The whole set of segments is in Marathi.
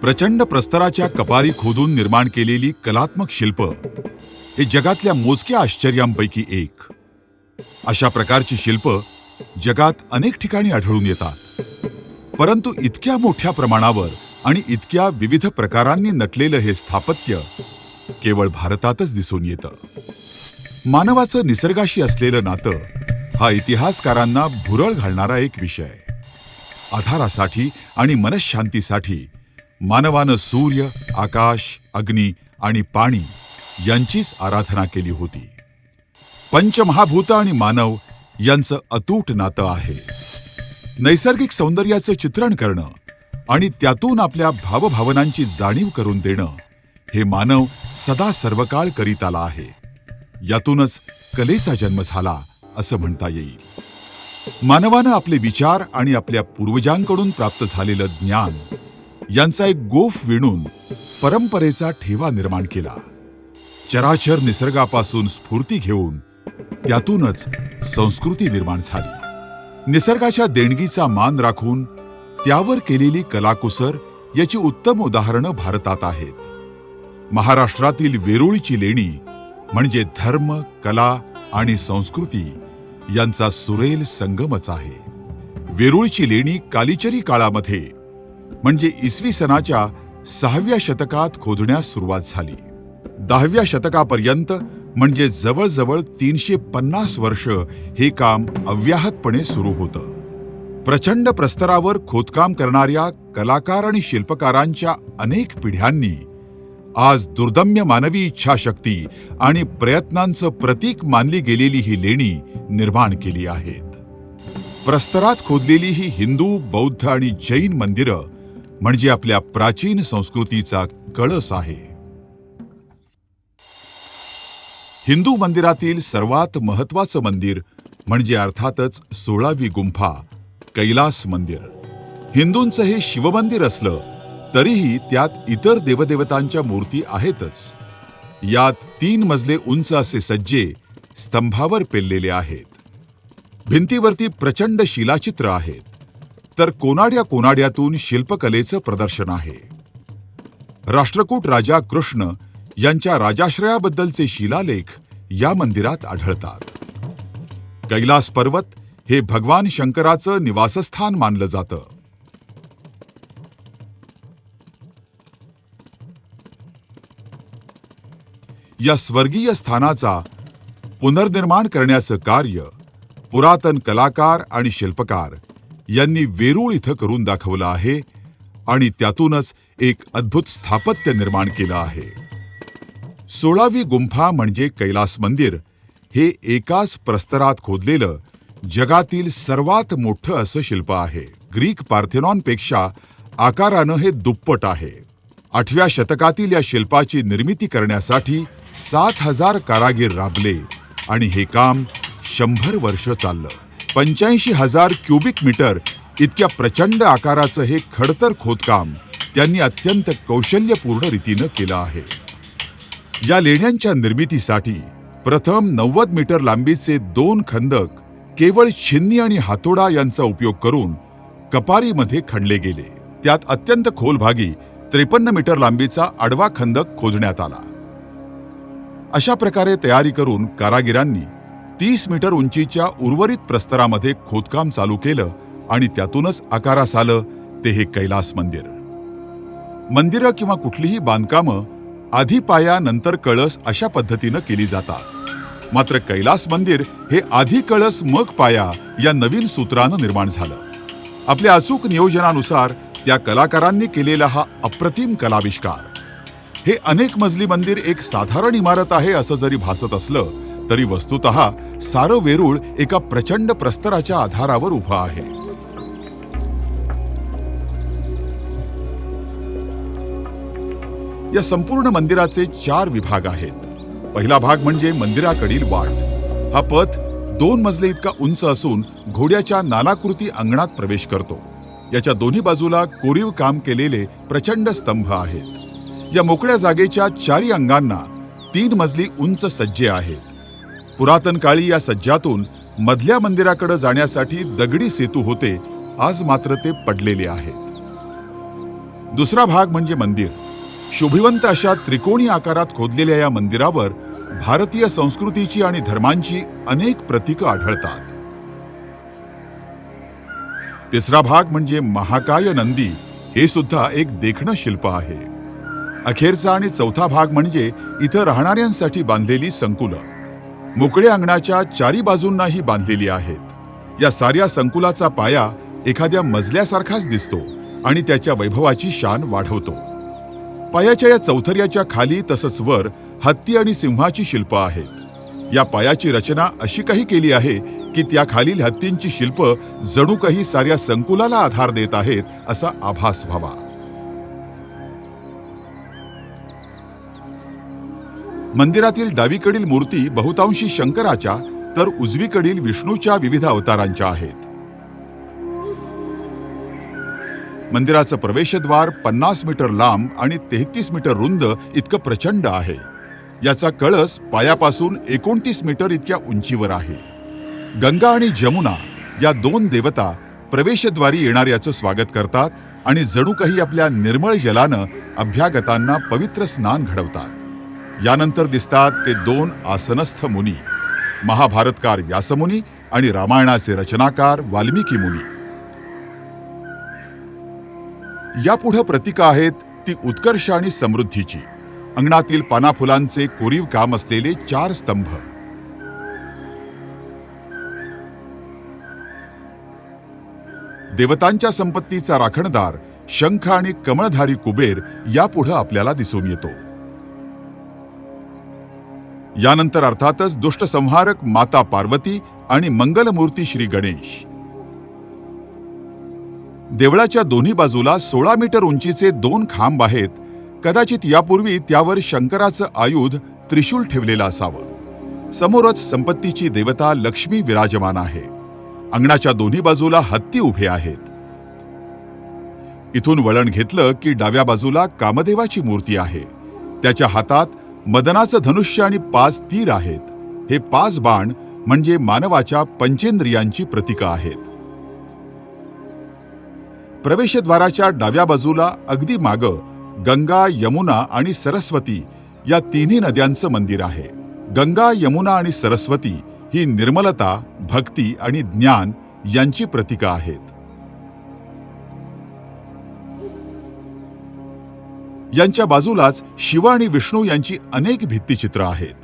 प्रचंड प्रस्तराच्या कपारी खोदून निर्माण केलेली कलात्मक शिल्प हे जगातल्या मोजक्या आश्चर्यांपैकी एक. अशा प्रकारची शिल्प जगात अनेक ठिकाणी आढळून येतात, परंतु इतक्या मोठ्या प्रमाणावर आणि इतक्या विविध प्रकारांनी नटलेलं हे स्थापत्य केवळ भारतातच दिसून येतं. मानवाचं निसर्गाशी असलेलं नातं हा इतिहासकारांना भुरळ घालणारा एक विषय. आधारासाठी आणि मनःशांतीसाठी मानवानं सूर्य, आकाश, अग्नी आणि पाणी यांचीच आराधना केली होती. पंचमहाभूत आणि मानव यांचं अतूट नातं आहे. नैसर्गिक सौंदर्याचं चित्रण करणं आणि त्यातून आपल्या भावभावनांची जाणीव करून देणं हे मानव सदा सर्वकाळ करीत आला आहे. यातूनच कलेचा जन्म झाला असं म्हणता येईल. मानवानं आपले विचार आणि आपल्या पूर्वजांकडून प्राप्त झालेलं ज्ञान यांचा एक गोफ विणून परंपरेचा ठेवा निर्माण केला. चराचर निसर्गापासून स्फूर्ती घेऊन त्यातूनच संस्कृती निर्माण झाली. निसर्गाच्या देणगीचा मान राखून त्यावर केलेली कलाकुसर याची उत्तम उदाहरणं भारतात आहेत. महाराष्ट्रातील वेरूळची लेणी म्हणजे धर्म, कला आणि संस्कृती यांचा सुरेल संगमच आहे. वेरूळची लेणी कालीचरी काळामध्ये म्हणजे इसवी सनाच्या 6व्या शतकात खोदण्यास सुरुवात झाली. 10व्या शतकापर्यंत म्हणजे जवळजवळ 350 वर्ष हे काम अव्याहतपणे सुरू होतं. प्रचंड प्रस्तरावर खोदकाम करणाऱ्या कलाकार आणि शिल्पकारांच्या अनेक पिढ्यांनी आज दुर्दम्य मानवी इच्छाशक्ती आणि प्रयत्नांचं प्रतीक मानली गेलेली ही लेणी निर्माण केली आहेत. प्रस्तरात खोदलेली ही हिंदू, बौद्ध आणि जैन मंदिरं म्हणजे आपल्या प्राचीन संस्कृतीचा कळस आहे. हिंदू मंदिरातील सर्वात महत्वाचं मंदिर म्हणजे अर्थातच 16वी गुंफा कैलास मंदिर. हिंदूंचं हे शिवमंदिर असलं तरीही त्यात इतर देवदेवतांच्या मूर्ती आहेतच. यात 3 मजले उंच असे सज्जे स्तंभावर पेललेले आहेत. भिंतीवरती प्रचंड शिलाचित्र आहेत, तर कोनाड्या कोनाड्यातून शिल्पकलेचं प्रदर्शन आहे. राष्ट्रकूट राजा कृष्ण यांच्या राजाश्रयाबद्दलचे शिलालेख या मंदिरात आढळतात. कैलास पर्वत हे भगवान शंकराचं निवासस्थान मानलं जातं. या स्वर्गीय स्थानाचा पुनर्निर्माण करण्याचं कार्य पुरातन कलाकार आणि शिल्पकार यांनी वेरूळ इथं करून दाखवलं आहे आणि त्यातूनच एक अद्भुत स्थापत्य निर्माण केलं आहे. 16वी गुंफा म्हणजे कैलास मंदिर हे एकाच प्रस्तरात खोदलेलं जगातील सर्वात मोठं असं शिल्प आहे. ग्रीक पार्थेनॉनपेक्षा आकारानं हे दुप्पट आहे. 8व्या शतकातील या शिल्पाची निर्मिती करण्यासाठी 7000 कारागीर राबले आणि हे काम 100 वर्ष चाललं. 85,000 क्युबिक मीटर इतक्या प्रचंड आकाराचं हे खडतर खोदकाम त्यांनी अत्यंत कौशल्यपूर्ण रीतीनं केलं आहे. या लेण्यांच्या निर्मितीसाठी प्रथम 90 मीटर लांबीचे 2 खंदक केवळ छिन्नी आणि हातोडा यांचा उपयोग करून कपारीमध्ये खणले गेले. त्यात अत्यंत खोल भागी 53 मीटर लांबीचा आडवा खंदक खोदण्यात आला. अशा प्रकारे तयारी करून कारागिरांनी 30 मीटर उंचीच्या उर्वरित प्रस्तरामध्ये खोदकाम चालू केलं आणि त्यातूनच आकारास आलं ते हे कैलास मंदिर. मंदिरं किंवा कुठलीही बांधकामं आधी पाया नंतर कळस अशा पद्धतीनं केली जातात. मात्र कैलास मंदिर हे आधी कळस मग पाया या नवीन सूत्रानं निर्माण झालं. आपल्या अचूक नियोजनानुसार त्या कलाकारांनी केलेला हा अप्रतिम कलाविष्कार. हे अनेक मजली मंदिर एक साधारण इमारत आहे असं जरी भासत असलं तरी वस्तुतः सारं वेरूळ एका प्रचंड प्रस्तराच्या आधारावर उभं आहे. या संपूर्ण मंदिराचे 4 विभाग आहेत. पहिला भाग म्हणजे मंदिराकडील वाट. हा पथ 2 मजले इतका उंच असून घोड्याच्या नालाकृती अंगणात प्रवेश करतो. याच्या दोन्ही बाजूला कोरीव काम केलेले प्रचंड स्तंभ आहेत. या मोकळ्या जागेच्या 4 अंगांना 3 मजली उंच सज्जे आहेत. पुरातन काळी या सज्जातून मधल्या मंदिराकडे जाण्यासाठी दगडी सेतू होते. आज मात्र ते पडलेले आहेत. दुसरा भाग म्हणजे मंदिर. शोभिवंत अशा त्रिकोणी आकारात खोदलेल्या या मंदिरावर भारतीय संस्कृतीची आणि धर्मांची अनेक प्रतीकं आढळतात. तिसरा भाग म्हणजे महाकाय नंदी. हे सुद्धा एक देखणं शिल्प आहे. अखेरचा आणि चौथा भाग म्हणजे इथं राहणाऱ्यांसाठी बांधलेली संकुलं. मोकळ्या अंगणाच्या चारी बाजूंनाही बांधलेली आहेत. या साऱ्या संकुलाचा पाया एखाद्या मजल्यासारखाच दिसतो आणि त्याच्या वैभवाची शान वाढवतो. पायाच्या या चौथऱ्याच्या खाली तसंच वर हत्ती आणि सिंहाची शिल्प आहेत. या पायाची रचना अशी काही केली आहे की त्या खालील हत्तींची शिल्प जणू काही साऱ्या संकुलाला आधार देत आहेत असा आभास व्हावा. मंदिरातील डावीकडील मूर्ती बहुतांशी शंकराच्या तर उजवीकडील विष्णूच्या विविध अवतारांच्या आहेत. मंदिराचं प्रवेशद्वार 50 मीटर लांब आणि 33 मीटर रुंद इतकं प्रचंड आहे. याचा कळस पायापासून 29 मीटर इतक्या उंचीवर आहे. गंगा आणि जमुना या दोन देवता प्रवेशद्वारी येणाऱ्याचं स्वागत करतात आणि जणू काही आपल्या निर्मळ जलानं अभ्यागतांना पवित्र स्नान घडवतात. यानंतर दिसतात ते दोन आसनस्थ मुनी, महाभारतकार व्यासमुनी आणि रामायणाचे रचनाकार वाल्मिकी मुनी. यापुढे प्रतीकं आहेत ती उत्कर्ष आणि समृद्धीची. अंगणातील पानाफुलांचे कोरीव काम असलेले 4 स्तंभ, देवतांच्या संपत्तीचा राखणदार शंख आणि कमळधारी कुबेर यापुढे आपल्याला दिसून येतो. यानंतर अर्थातच दुष्टसंहारक माता पार्वती आणि मंगलमूर्ती श्री गणेश. देवळाच्या दोन्ही बाजूला 16 मीटर उंचीचे 2 खांब आहेत. कदाचित यापूर्वी त्यावर शंकराचं आयुध त्रिशूल ठेवलेलं असावं. समोरच संपत्तीची देवता लक्ष्मी विराजमान आहे. अंगणाच्या दोन्ही बाजूला हत्ती उभे आहेत. इथून वळण घेतलं की डाव्या बाजूला कामदेवाची मूर्ती आहे. त्याच्या हातात मदनाचं धनुष्य आणि 5 तीर आहेत. हे 5 बाण म्हणजे मानवाच्या पंचेंद्रियांची प्रतीकं आहेत. प्रवेशद्वाराच्या डाव्या बाजूला अगदी मागं गंगा, यमुना आणि सरस्वती या तिन्ही नद्यांचं मंदिर आहे. गंगा, यमुना आणि सरस्वती ही निर्मलता, भक्ती आणि ज्ञान यांची प्रतीकं आहेत. यांच्या बाजूलाच शिव आणि विष्णू यांची अनेक भित्तिचित्र आहेत.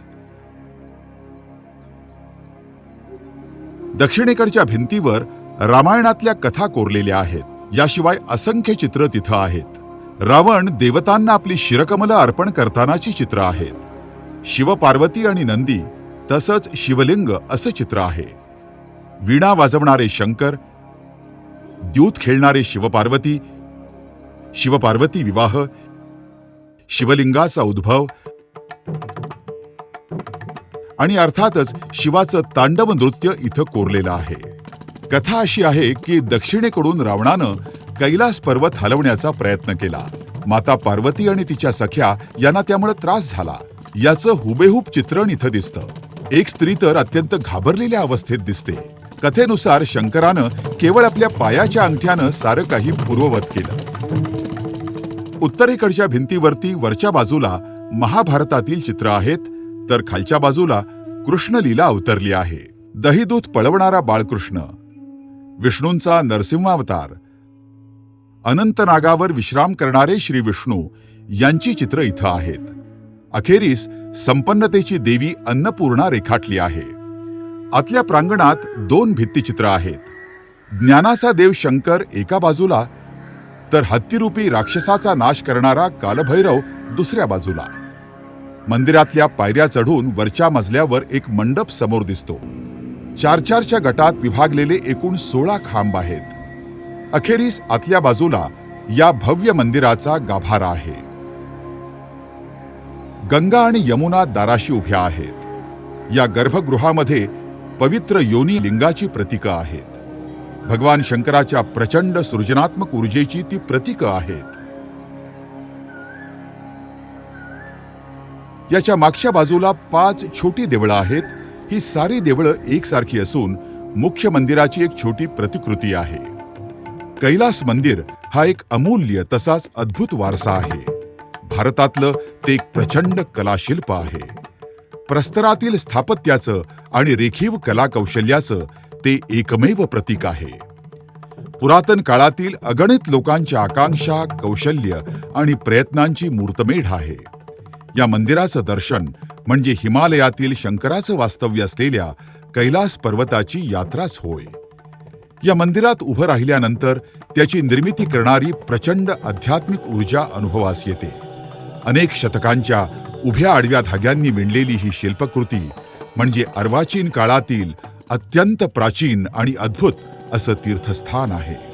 दक्षिणेकडच्या भिंतीवर रामायणातल्या कथा कोरलेल्या आहेत. याशिवाय असंख्य चित्र तिथं आहेत. रावण देवतांना आपली शिरकमलं अर्पण करतानाची चित्र आहेत. शिव, पार्वती आणि नंदी तसंच शिवलिंग असं चित्र आहे. वीणा वाजवणारे शंकर, द्यूत खेळणारे शिवपार्वती, शिवपार्वती विवाह, शिवलिंगाचा उद्भव आणि अर्थातच शिवाचं तांडव नृत्य इथं कोरलेलं आहे. कथा अशी आहे की दक्षिणेकडून रावणानं कैलास पर्वत हलवण्याचा प्रयत्न केला. माता पार्वती आणि तिच्या सख्या यांना त्यामुळे त्रास झाला. याचं हुबेहूब चित्रण इथं दिसतं. एक स्त्री तर अत्यंत घाबरलेल्या अवस्थेत दिसते. कथेनुसार शंकरानं केवळ आपल्या पायाच्या अंगठ्यानं सारं काही पूर्ववत केलं. उत्तरेकडच्या भिंतीवरती वरच्या बाजूला महाभारतातील चित्र आहेत, तर खालच्या बाजूला कृष्णलीला अवतरली आहे. दहीदूत पळवणारा बाळकृष्ण, विष्णूंचा नरसिंहावतार, अनंतनागावर विश्राम करणारे श्री विष्णू यांची चित्र इथं आहेत. अखेरीस संपन्नतेची देवी अन्नपूर्णा रेखाटली आहे. आतल्या प्रांगणात 2 भित्तिचित्र आहेत. ज्ञानाचा देव शंकर एका बाजूला, तर हत्तीरूपी राक्षसाचा नाश करणारा कालभैरव दुसऱ्या बाजूला. मंदिरातल्या पायऱ्या चढून वरच्या मजल्यावर एक मंडप समोर दिसतो. 4-4च्या गटात विभागलेले एकूण 16 खांब आहेत. अखेरीस आतल्या बाजूला या भव्य मंदिराचा गाभारा आहे. गंगा आणि यमुना दाराशी उभ्या आहेत. या गर्भगृहामध्ये पवित्र योनी लिंगाची प्रतीकं आहेत. भगवान शंकराच्या प्रचंड सृजनात्मक ऊर्जेची ती प्रतीकं आहेत. याच्या मागच्या बाजूला 5 छोटी देवळं आहेत. ही सारी देवळं एकसारखी असून मुख्य मंदिराची एक छोटी प्रतिकृती आहे. कैलास मंदिर हा एक अमूल्य तसाच अद्भुत वारसा आहे. भारतातलं ते एक प्रचंड कलाशिल्प आहे. प्रस्तरातील स्थापत्याचं आणि रेखीव कलाकौशल्याचं ते एकमेव प्रतीक आहे. पुरातन काळातील अगणित लोकांच्या आकांक्षा, कौशल्य आणि प्रयत्नांची मूर्तमेढ आहे. या मंदिराचं दर्शन म्हणजे हिमालयातील शंकराचं वास्तव्य असलेल्या कैलास पर्वताची यात्राच होय. या मंदिरात उभं राहिल्यानंतर त्याची निर्मिती करणारी प्रचंड आध्यात्मिक ऊर्जा अनुभवास येते. अनेक शतकांच्या उभ्या आडव्या धाग्यांनी विणलेली ही शिल्पकृती म्हणजे अर्वाचीन काळातील अत्यंत प्राचीन आणि अद्भुत असं तीर्थस्थान आहे.